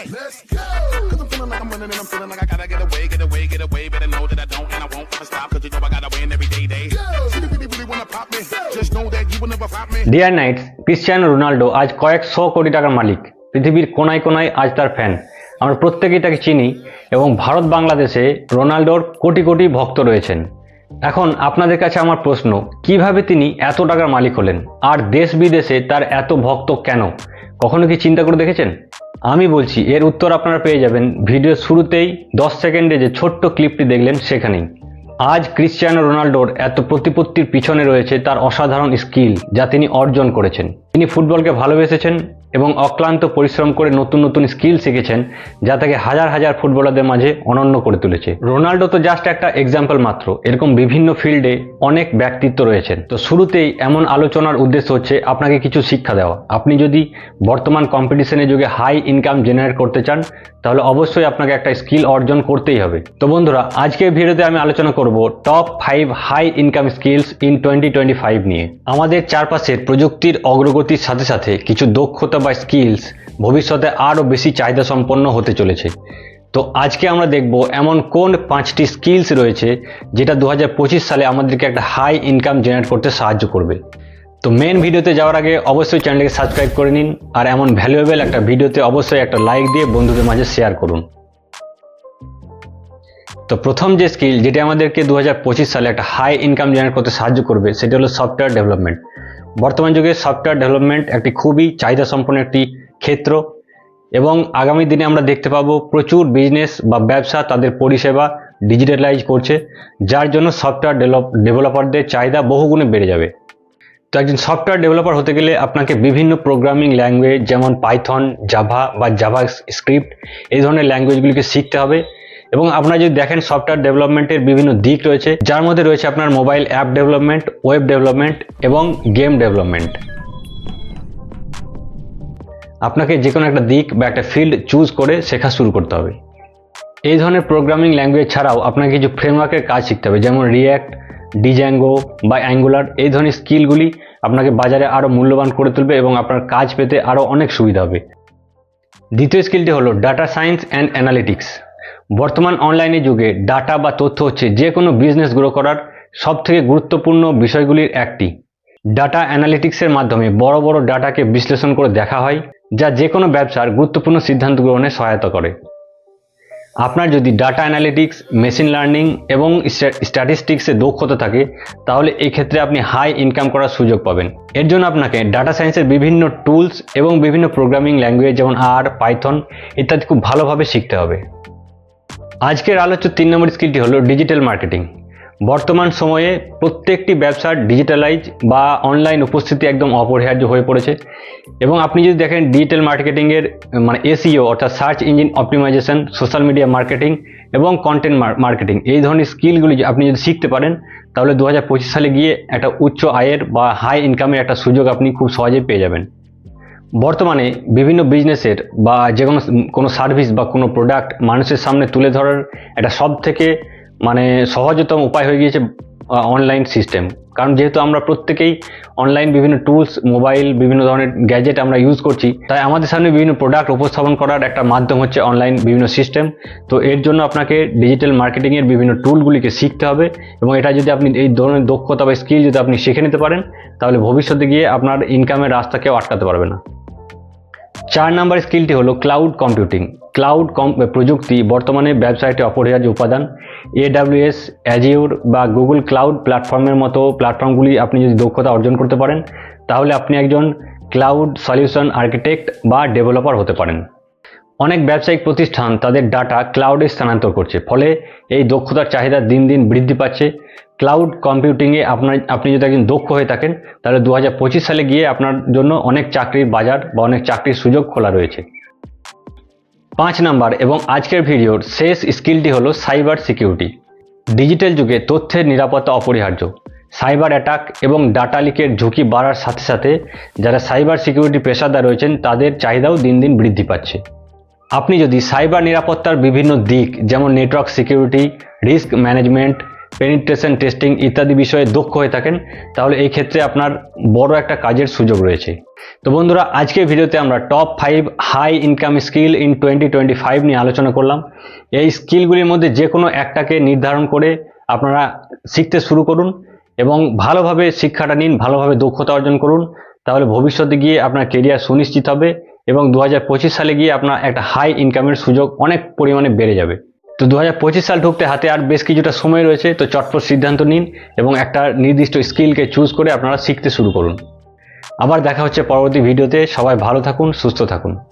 Let's go. Cause I'm feeling like I'm winning and I'm feeling like I gotta get away, get away, get away. Better know that I don't and I won't ever stop. Cause you know I gotta win every day. She really wanna pop me. Just know that you will never flop me. Dear knights, Cristiano Ronaldo আজ কয়েকশো কোটি টাকার মালিক। পৃথিবীর কোনায় কোনায় আজ তার fan. আমরা প্রত্যেকেই তাকে চিনি এবং ভারত বাংলাদেশে রোনাল্ডোর কোটি কোটি ভক্ত রয়েছেন। এখন আপনাদের কাছে আমার প্রশ্ন, কিভাবে তিনি এত টাকার মালিক হলেন, আর দেশ বিদেশে তার এত ভক্ত কেন? কখনো কি চিন্তা করে দেখেছেন? আমি বলছি, এর উত্তর আপনারা পেয়ে যাবেন ভিডিওর শুরুতেই 10 সেকেন্ডে যে ছোট্ট ক্লিপটি দেখলেন সেখানেই। আজ ক্রিশ্চিয়ানো রোনাল্ডোর এত প্রতিপত্তির পিছনে রয়েছে তার অসাধারণ স্কিল, যা তিনি অর্জন করেছেন। তিনি ফুটবলকে ভালোবেসেছেন এবং অক্লান্ত পরিশ্রম করে নতুন নতুন স্কিল শিখেছেন, যা তাকে হাজার হাজার ফুটবলারদের মাঝে অনন্য করে তুলেছে। রোনাল্ডো তো জাস্ট একটা এক্সাম্পল মাত্র, এরকম বিভিন্ন ফিল্ডে অনেক ব্যক্তিত্ব রয়েছেন। তো শুরুতেই এমন আলোচনার উদ্দেশ্য হচ্ছে আপনাকে কিছু শিক্ষা দেওয়া। আপনি যদি বর্তমান কম্পিটিশনের যুগে হাই ইনকাম জেনারেট করতে চান, তাহলে অবশ্যই আপনাকে একটা স্কিল অর্জন করতেই হবে। তো বন্ধুরা, আজকের ভিডিওতে আমি আলোচনা করব top 5 high income skills in 2025 নিয়ে। আমাদের চারপাশের প্রযুক্তির অগ্রগতির সাথে সাথে কিছু দক্ষতা বা স্কিলস ভবিষ্যতে আরও বেশি চাহিদা সম্পন্ন হতে চলেছে। তো আজকে আমরা দেখব এমন কোন 5টি স্কিলস রয়েছে যেটা 2025 সালে আমাদেরকে একটা হাই ইনকাম জেনারেট করতে সাহায্য করবে। তো মেন ভিডিওতে যাওয়ার আগে অবশ্যই চ্যানেলকে সাবস্ক্রাইব করে নিন, আর এমন ভ্যালুয়েবল একটা ভিডিওতে অবশ্যই একটা লাইক দিয়ে বন্ধুদের মাঝে শেয়ার করুন। তো প্রথম যে স্কিল যেটা আমাদেরকে 2025 সালে একটা হাই ইনকাম জেনারেট করতে সাহায্য করবে, সেটা হলো সফটওয়্যার ডেভেলপমেন্ট। বর্তমান যুগে সফটওয়্যার ডেভেলপমেন্ট একটি খুবই চাহিদা সম্পন্ন একটি ক্ষেত্র, এবং আগামী দিনে আমরা দেখতে পাবো প্রচুর বিজনেস বা ব্যবসা তাদের পরিষেবা ডিজিটালাইজ করছে, যার জন্য সফটওয়্যার ডেভেলপারদের চাহিদা বহুগুণে বেড়ে যাবে। তো একজন সফটওয়্যার ডেভেলপার হতে গেলে আপনাকে বিভিন্ন প্রোগ্রামিং ল্যাঙ্গুয়েজ যেমন পাইথন, জাভা বা জাভা স্ক্রিপ্ট এই ধরনের ল্যাঙ্গুয়েজগুলিকে শিখতে হবে। এবং আপনারা যদি দেখেন সফটওয়্যার ডেভেলপমেন্টের বিভিন্ন দিক রয়েছে, যার মধ্যে রয়েছে আপনার mobile app development, web development এবং গেম ডেভেলপমেন্ট। আপনাকে যে কোনো একটা দিক বা একটা ফিল্ড চুজ করে শেখা শুরু করতে হবে। এই ধরনের প্রোগ্রামিং ল্যাঙ্গুয়েজ ছাড়াও আপনাকে কিছু ফ্রেমওয়ার্কের কাজ শিখতে হবে, যেমন রিয়্যাক্ট, ডিজাঙ্গো বা অ্যাঙ্গুলার। এই ধরনের স্কিলগুলি আপনাকে বাজারে আরও মূল্যবান করে তুলবে এবং আপনার কাজ পেতে আরও অনেক সুবিধা হবে। দ্বিতীয় স্কিলটি হলো ডাটা সায়েন্স অ্যান্ড অ্যানালিটিক্স। বর্তমান অনলাইনে যুগে ডাটা বা তথ্য হচ্ছে যে কোনো বিজনেস গ্রো করার সবথেকে গুরুত্বপূর্ণ বিষয়গুলির একটি। ডাটা অ্যানালিটিক্সের মাধ্যমে বড় বড় ডাটাকে বিশ্লেষণ করে দেখা হয়, যা যে কোনো ব্যবসার গুরুত্বপূর্ণ সিদ্ধান্ত গ্রহণে সহায়তা করে। আপনার যদি ডাটা অ্যানালিটিক্স, মেশিন লার্নিং এবং স্ট্যাটিস্টিক্সে দক্ষতা থাকে, তাহলে এই ক্ষেত্রে আপনি হাই ইনকাম করার সুযোগ পাবেন। এর জন্য আপনাকে ডাটা সায়েন্সের বিভিন্ন টুলস এবং বিভিন্ন প্রোগ্রামিং ল্যাঙ্গুয়েজ যেমন আর, পাইথন ইত্যাদি খুব ভালোভাবে শিখতে হবে। আজকের আলোচ্য 3 নম্বর স্কিলটি হলো ডিজিটাল মার্কেটিং। বর্তমান সময়ে প্রত্যেকটি ব্যবসার ডিজিটালাইজ বা অনলাইন উপস্থিতি একদম অপরিহার্য হয়ে পড়েছে। এবং আপনি যদি দেখেন ডিজিটাল মার্কেটিংয়ের মানে এসইও অর্থাৎ search engine optimisation, social media marketing এবং কন্টেন্ট মার্কেটিং, এই ধরনের স্কিলগুলি আপনি যদি শিখতে পারেন, তাহলে 2025 সালে গিয়ে একটা উচ্চ আয়ের বা হাই ইনকামের একটা সুযোগ আপনি খুব সহজেই পেয়ে যাবেন। বর্তমানে বিভিন্ন বিজনেসের বা যে কোনো সার্ভিস বা কোনো প্রোডাক্ট মানুষের সামনে তুলে ধরার একটা সব থেকে সহজতম উপায় হয়ে গিয়েছে অনলাইন সিস্টেম। কারণ যেহেতু আমরা প্রত্যেকেই অনলাইন বিভিন্ন টুলস, মোবাইল, বিভিন্ন ধরনের গ্যাজেট আমরা ইউজ করছি, তাই আমাদের সামনে বিভিন্ন প্রোডাক্ট উপস্থাপন করার একটা মাধ্যম হচ্ছে অনলাইন বিভিন্ন সিস্টেম। তো এর জন্য আপনাকে ডিজিটাল মার্কেটিংয়ের বিভিন্ন টুলগুলিকে শিখতে হবে, এবং এটা যদি আপনি এই ধরনের দক্ষতা বা স্কিল যদি আপনি শিখে নিতে পারেন, তাহলে ভবিষ্যতে গিয়ে আপনার ইনকামের রাস্তা কেউ আটকাতে পারবে না। 4 নম্বর স্কিলটি হলো ক্লাউড কম্পিউটিং। ক্লাউড প্রযুক্তি বর্তমানে ব্যবসায় একটি অপরিহার্য উপাদান। AWS, অ্যাজিওর বা গুগল ক্লাউড প্ল্যাটফর্মের মতো প্ল্যাটফর্মগুলি আপনি যদি দক্ষতা অর্জন করতে পারেন, তাহলে আপনি একজন ক্লাউড সলিউশন আর্কিটেক্ট বা ডেভেলপার হতে পারেন। অনেক ব্যবসায়িক প্রতিষ্ঠান তাদের ডাটা ক্লাউডে স্থানান্তর করছে, ফলে এই দক্ষতার চাহিদা দিন দিন বৃদ্ধি পাচ্ছে। ক্লাউড কম্পিউটিংয়ে আপনি যদি একজন দক্ষ হয়ে থাকেন, তাহলে 2025 সালে গিয়ে আপনার জন্য অনেক চাকরির বাজার বা অনেক চাকরির সুযোগ খোলা রয়েছে। 5 নম্বর এবং আজকের ভিডিওর শেষ স্কিলটি হলো সাইবার সিকিউরিটি। ডিজিটাল যুগে তথ্যের নিরাপত্তা অপরিহার্য। সাইবার অ্যাটাক এবং ডাটা লিকের ঝুঁকি বাড়ার সাথে সাথে যারা সাইবার সিকিউরিটি পেশাদার রয়েছেন, তাদের চাহিদাও দিন দিন বৃদ্ধি পাচ্ছে। আপনি যদি সাইবার নিরাপত্তার বিভিন্ন দিক যেমন network security, risk management, penetration testing ইত্যাদি বিষয়ে দক্ষ হয়ে থাকেন, তাহলে এই ক্ষেত্রে আপনার বড় একটা কাজের সুযোগ রয়েছে। তো বন্ধুরা, আজকের ভিডিওতে আমরা top 5 high income skill in 2025 নিয়ে আলোচনা করলাম। এই স্কিলগুলির মধ্যে যে কোনো একটাকে নির্ধারণ করে আপনারা শিখতে শুরু করুন এবং ভালোভাবে শিক্ষাটা নিন, ভালোভাবে দক্ষতা অর্জন করুন, তাহলে ভবিষ্যতে গিয়ে আপনার কেরিয়ার সুনিশ্চিত হবে এবং 2025 সালে গিয়ে আপনার একটা হাই ইনকামের সুযোগ অনেক পরিমাণে বেড়ে যাবে। তো 2025 সাল ঢুকতে হাতে আর বেশ কিছুটা সময় রয়েছে, তো চটপট সিদ্ধান্ত নিন এবং একটা নির্দিষ্ট স্কিলকে চুজ করে আপনারা শিখতে শুরু করুন। আবার দেখা হচ্ছে পরবর্তী ভিডিওতে। সবাই ভালো থাকুন, সুস্থ থাকুন।